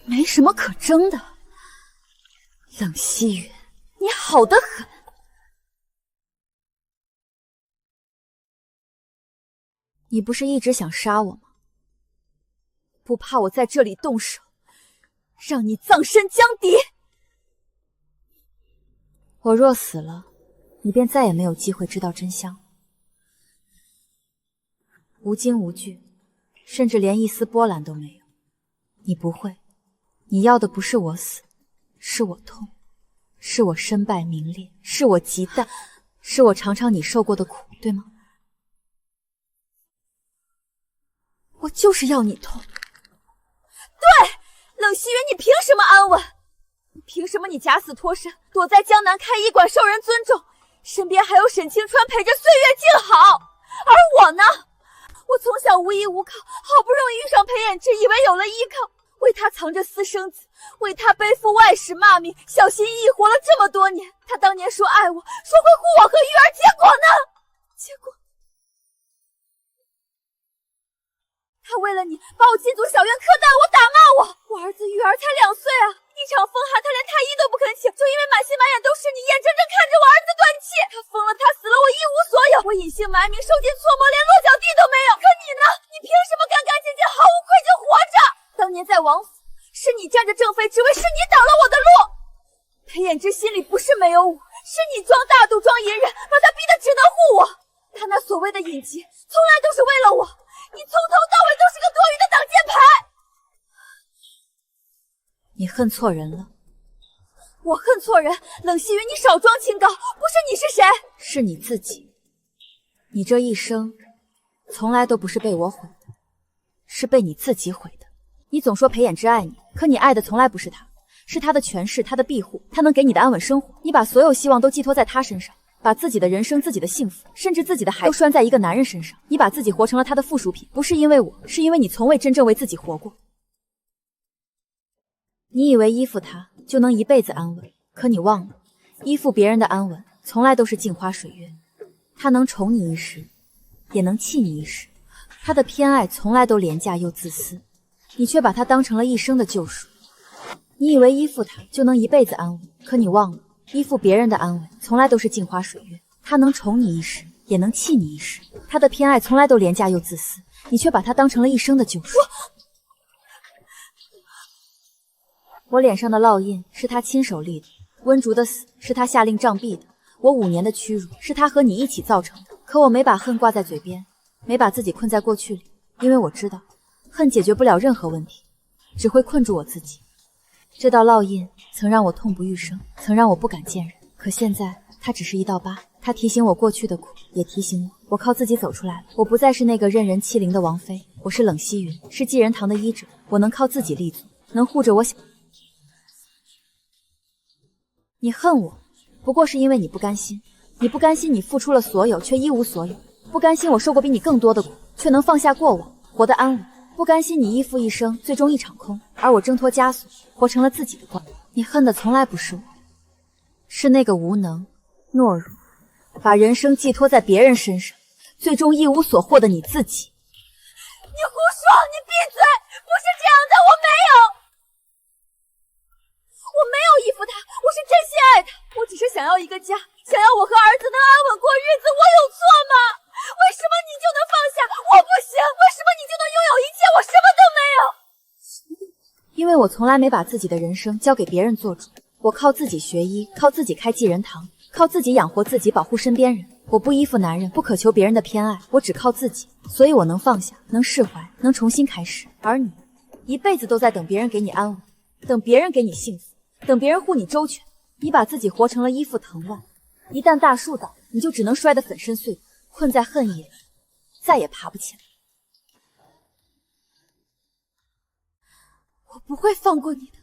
没什么可争的。冷夕云，你好得很。你不是一直想杀我吗？不怕我在这里动手，让你葬身江底？我若死了，你便再也没有机会知道真相。无惊无惧，甚至连一丝波澜都没有。你不会，你要的不是我死，是我痛，是我身败名裂，是我极淡，是我尝尝你受过的苦，对吗？我就是要你痛。对，冷希云，你凭什么安稳？凭什么你假死脱身，躲在江南开医馆受人尊重，身边还有沈清川陪着岁月静好？而我呢？我从小无依无靠，好不容易遇上裴衍之，以为有了依靠，为他藏着私生子，为他背负外史骂名，小心翼翼活了这么多年。他当年说爱我，说会护我和玉儿，结果呢？结果他为了你把我禁足小院苛待我，打骂我。我儿子玉儿才2岁啊，一场风寒他连太医都不肯请，就因为满心满眼都是你，眼睁睁看着我儿子断气。他疯了，他死了，我一无所有，我隐姓埋名，受尽搓磨，连落脚地都没有。可你呢？你凭什么干干净净，毫无愧疚活着？当年在王府，是你占着正妃之位，是你挡了我的路。裴衍之心里不是没有我，是你装大度装隐忍，把他逼得只能护我。他那所谓的隐疾，从来都是为了我。你从头到尾都是个多余的挡箭牌。你恨错人了。我恨错人？冷希云，你少装清高，不是你是谁？是你自己。你这一生，从来都不是被我毁的，是被你自己毁的。你总说裴衍之爱你，可你爱的从来不是他，是他的权势，他的庇护，他能给你的安稳生活。你把所有希望都寄托在他身上，把自己的人生、自己的幸福，甚至自己的孩子都拴在一个男人身上。你把自己活成了他的附属品，不是因为我，是因为你从未真正为自己活过。你以为依附他就能一辈子安稳，可你忘了，依附别人的安稳从来都是镜花水月。他能宠你一时，也能弃你一时。他的偏爱从来都廉价又自私，你却把他当成了一生的救赎。你以为依附他就能一辈子安稳，可你忘了，依附别人的安稳从来都是镜花水月。他能宠你一时，也能弃你一时。他的偏爱从来都廉价又自私，你却把他当成了一生的救赎。我脸上的烙印是他亲手立的，温竹的死是他下令杖毙的，我5年的屈辱是他和你一起造成的。可我没把恨挂在嘴边，没把自己困在过去里，因为我知道恨解决不了任何问题，只会困住我自己。这道烙印曾让我痛不欲生，曾让我不敢见人，可现在它只是一道疤，它提醒我过去的苦，也提醒我靠自己走出来了。我不再是那个任人欺凌的王妃，我是冷希云，是继仁堂的医者，我能靠自己立足，能护着我想。你恨我，不过是因为你不甘心，你不甘心你付出了所有却一无所有，不甘心我受过比你更多的苦，却能放下过往，活得安稳，不甘心你依附一生，最终一场空，而我挣脱枷锁，活成了自己的光。你恨的从来不是我，是那个无能、懦弱，把人生寄托在别人身上，最终一无所获的你自己。你胡说！你闭嘴！不是这样的，我没有依附他，我是真心爱他，我只是想要一个家，想要我和儿子能安稳过日子，我有错吗？为什么你就能放下，我不行？为什么你就能拥有一切，我什么都没有？因为我从来没把自己的人生交给别人做主，我靠自己学医，靠自己开继仁堂，靠自己养活自己，保护身边人。我不依附男人，不渴求别人的偏爱，我只靠自己，所以我能放下，能释怀，能重新开始。而你，一辈子都在等别人给你安稳，等别人给你幸福，等别人护你周全。你把自己活成了依附藤蔓，一旦大树倒，你就只能摔得粉身碎骨，困在恨意里，再也爬不起来。我不会放过你的，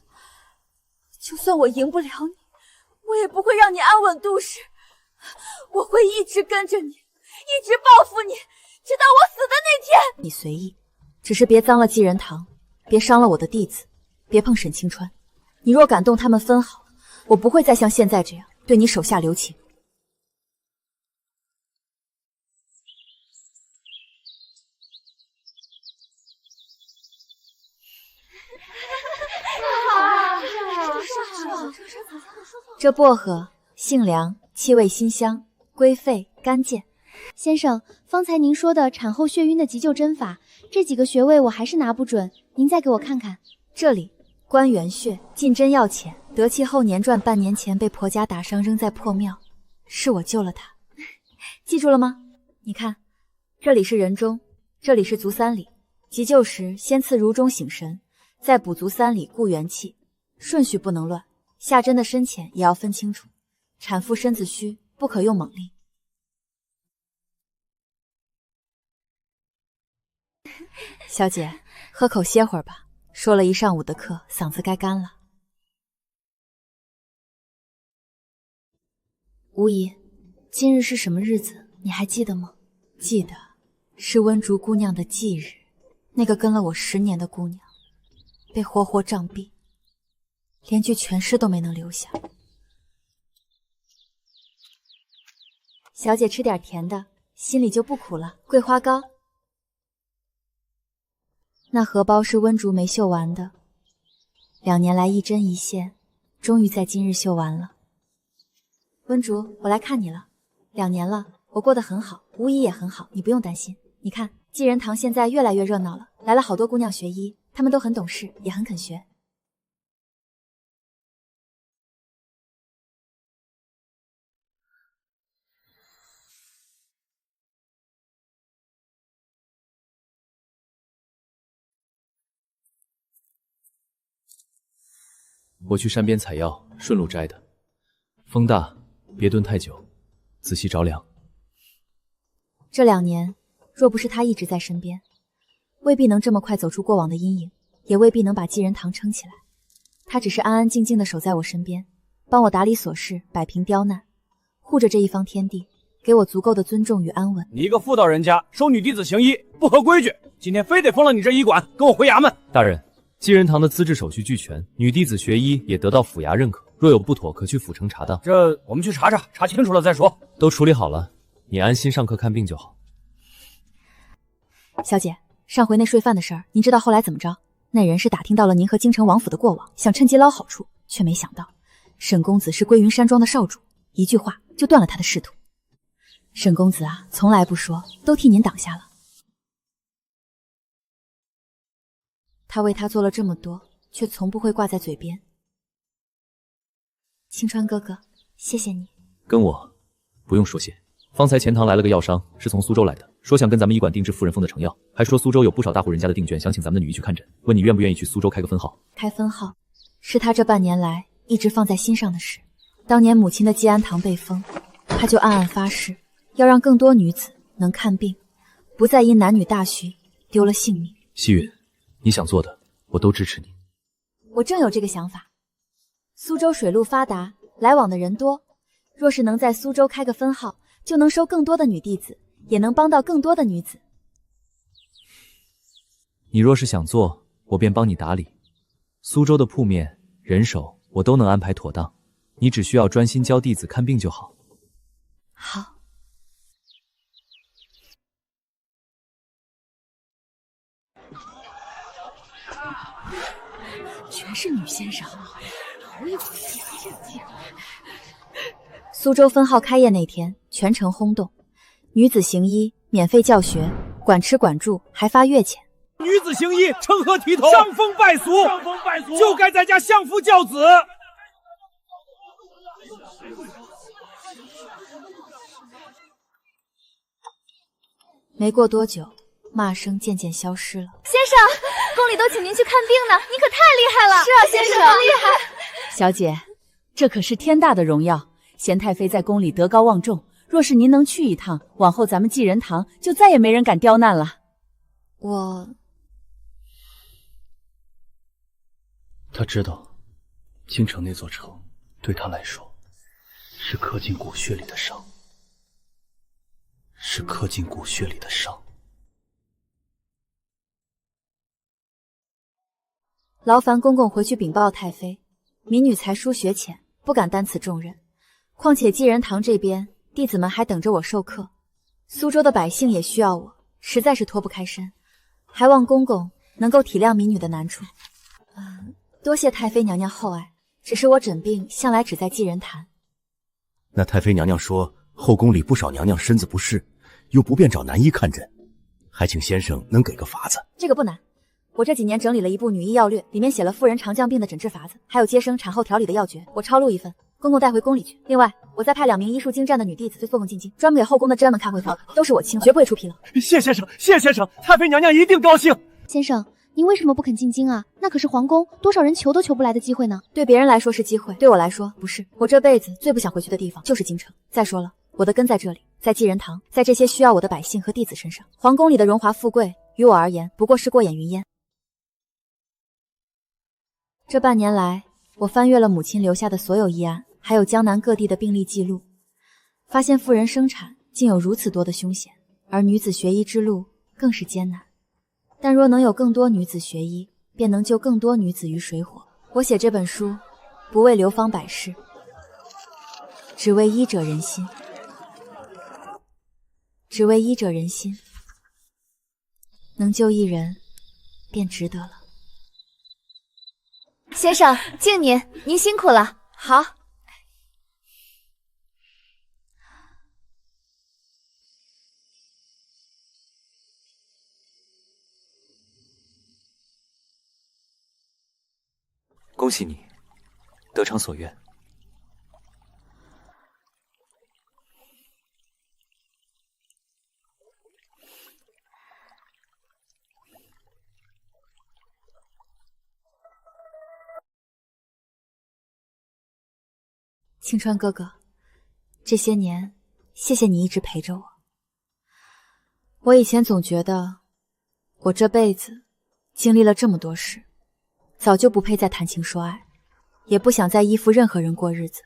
就算我赢不了你，我也不会让你安稳度日。我会一直跟着你，一直报复你，直到我死的那天。你随意，只是别脏了继仁堂，别伤了我的弟子，别碰沈清川。你若敢动他们分毫，我不会再像现在这样对你手下留情。这薄荷性凉，气味馨香，归肺甘健。先生，方才您说的产后眩晕的急救针法，这几个穴位我还是拿不准，您再给我看看。这里关元穴，进针要浅，得气后年传半年前被婆家打伤扔在破庙，是我救了她。记住了吗？你看，这里是人中，这里是足三里，急救时先刺颅中醒神，再补足三里固元气，顺序不能乱，下针的深浅也要分清楚。产妇身子虚，不可用猛力。小姐，喝口歇会儿吧，说了一上午的课，嗓子该干了。无疑，今日是什么日子？你还记得吗？记得，是温竹姑娘的忌日。那个跟了我10年的姑娘，被活活杖毙，连具全尸都没能留下。小姐吃点甜的，心里就不苦了。桂花糕，那荷包是温竹没绣完的，2年来一针一线，终于在今日绣完了。温竹，我来看你了，2年了，我过得很好，无疑也很好，你不用担心。你看，济仁堂现在越来越热闹了，来了好多姑娘学医，她们都很懂事，也很肯学。我去山边采药，顺路摘的。风大，别蹲太久，仔细着凉。这2年，若不是他一直在身边，未必能这么快走出过往的阴影，也未必能把济仁堂撑起来。他只是安安静静的守在我身边，帮我打理琐事，摆平刁难，护着这一方天地，给我足够的尊重与安稳。你一个妇道人家，收女弟子行医，不合规矩，今天非得封了你这医馆，跟我回衙门。大人，济仁堂的资质手续俱全，女弟子学医也得到府衙认可，若有不妥，可去府城查档。这我们去查查，查清楚了再说。都处理好了，你安心上课看病就好。小姐，上回那睡饭的事儿，您知道后来怎么着？那人是打听到了您和京城王府的过往，想趁机捞好处，却没想到沈公子是归云山庄的少主，一句话就断了他的仕途。沈公子啊，从来不说，都替您挡下了。他为他做了这么多，却从不会挂在嘴边。青川哥哥，谢谢你。跟我不用说谢。方才钱塘来了个药商，是从苏州来的，说想跟咱们医馆定制夫人封的成药，还说苏州有不少大户人家的订券，想请咱们的女医去看诊，问你愿不愿意去苏州开个分号。开分号是他这半年来一直放在心上的事。当年母亲的济安堂被封，他就暗暗发誓，要让更多女子能看病，不再因男女大虚丢了性命。希允，你想做的我都支持你。我正有这个想法。苏州水路发达，来往的人多，若是能在苏州开个分号，就能收更多的女弟子，也能帮到更多的女子。你若是想做，我便帮你打理。苏州的铺面、人手我都能安排妥当，你只需要专心教弟子看病就好。好。全是女先生，苏州分号开业那天，全城轰动，女子行医免费教学，管吃管住，还发月钱。女子行医，成何体统？伤风败俗，就该在家相夫教子。没过多久，骂声渐渐消失了。先生，宫里都请您去看病呢，您可太厉害了！是啊，先生，厉害。小姐，这可是天大的荣耀。贤太妃在宫里德高望重，若是您能去一趟，往后咱们济仁堂就再也没人敢刁难了。他知道，京城那座城对他来说是刻进骨血里的伤，是刻进骨血里的伤。劳烦公公回去禀报太妃，民女才疏学浅，不敢担此重任。况且济仁堂这边弟子们还等着我授课，苏州的百姓也需要我，实在是脱不开身，还望公公能够体谅民女的难处。多谢太妃娘娘厚爱，只是我诊病向来只在济仁坛。那太妃娘娘说，后宫里不少娘娘身子不适，又不便找男医看诊，还请先生能给个法子。这个不难，我这几年整理了一部女医要略，里面写了妇人常降病的诊治法子，还有接生产后调理的要诀，我抄录一份，公公带回宫里去。另外，我再派2名医术精湛的女弟子做凤进京，专门给后宫的甄们看会方，都是我亲，绝不会出纰漏。谢先生，谢先生，太妃娘娘一定高兴。先生，您为什么不肯进京啊？那可是皇宫，多少人求都求不来的机会呢。对别人来说是机会，对我来说不是。我这辈子最不想回去的地方就是京城。再说了，我的根在这里，在继仁堂，在这些需要我的百姓和弟子身上。皇宫里的荣华富贵，于我而言不过是过眼云烟。这半年来，我翻阅了母亲留下的所有医案，还有江南各地的病例记录，发现妇人生产竟有如此多的凶险，而女子学医之路更是艰难。但若能有更多女子学医，便能救更多女子于水火。我写这本书，不为流芳百世，只为医者仁心，只为医者仁心，能救一人，便值得了。先生，敬您，您辛苦了。好。恭喜你，得偿所愿。青川哥哥，这些年谢谢你一直陪着我。我以前总觉得我这辈子经历了这么多事，早就不配再谈情说爱，也不想再依附任何人过日子。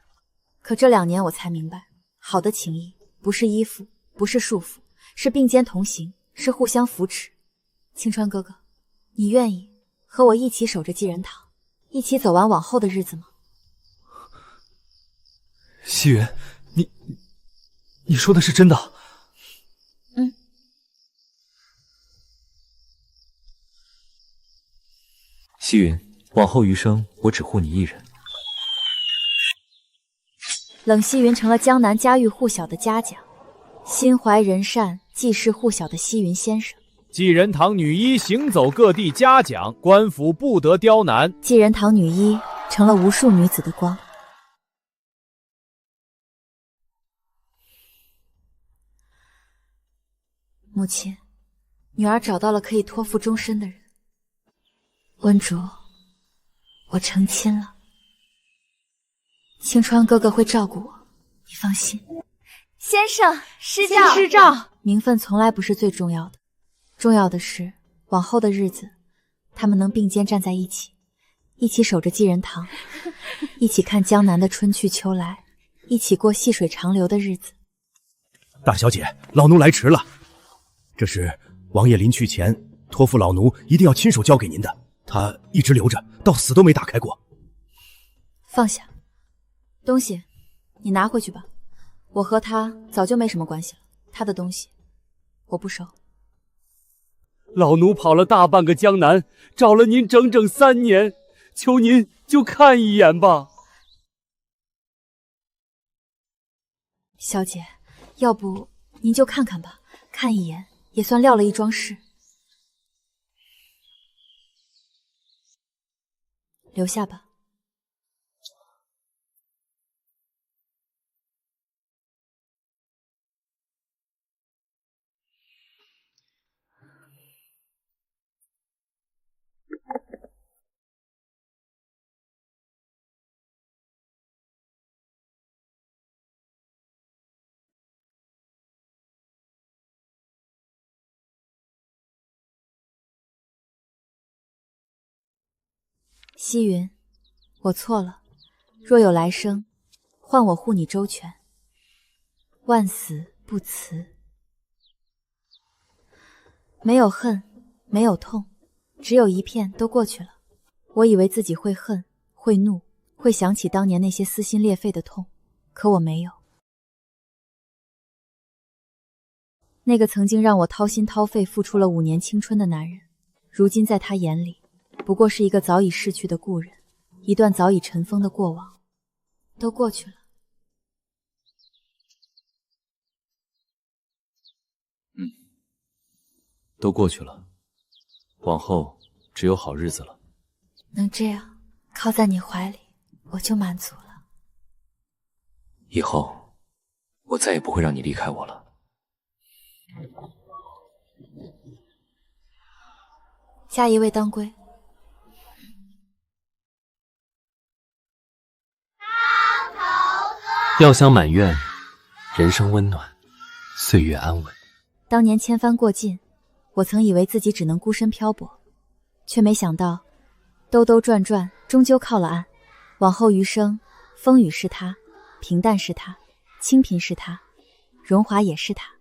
可这2年我才明白，好的情谊不是依附，不是束缚，是并肩同行，是互相扶持。青川哥哥，你愿意和我一起守着继仁堂，一起走完往后的日子吗？西云，你说的是真的？嗯。西云，往后余生，我只护你一人。冷西云成了江南家喻户晓的嘉奖，心怀仁善、济世户晓的西云先生。继仁堂女医行走各地嘉奖，官府不得刁难。继仁堂女医成了无数女子的光。母亲，女儿找到了可以托付终身的人。温竹，我成亲了。青川哥哥会照顾我，你放心。先生，师照。名分从来不是最重要的，重要的是往后的日子，他们能并肩站在一起，一起守着继仁堂，一起看江南的春去秋来，一起过细水长流的日子。大小姐，老奴来迟了。这是王爷临去前托付老奴一定要亲手交给您的，他一直留着，到死都没打开过。放下东西，你拿回去吧。我和他早就没什么关系了，他的东西我不收。老奴跑了大半个江南，找了您整整3年，求您就看一眼吧。小姐，要不您就看看吧，看一眼也算撂了一桩事。留下吧。西云，我错了，若有来生，换我护你周全，万死不辞。没有恨，没有痛，只有一片都过去了。我以为自己会恨，会怒，会想起当年那些撕心裂肺的痛，可我没有。那个曾经让我掏心掏肺付出了5年青春的男人，如今在他眼里不过是一个早已逝去的故人，一段早已尘封的过往，都过去了。都过去了，往后只有好日子了。能这样靠在你怀里，我就满足了。以后我再也不会让你离开我了。下一位当归。药香满院，人生温暖，岁月安稳。当年千帆过尽，我曾以为自己只能孤身漂泊，却没想到兜兜转转，终究靠了岸。往后余生，风雨是他，平淡是他，清贫是他，荣华也是他。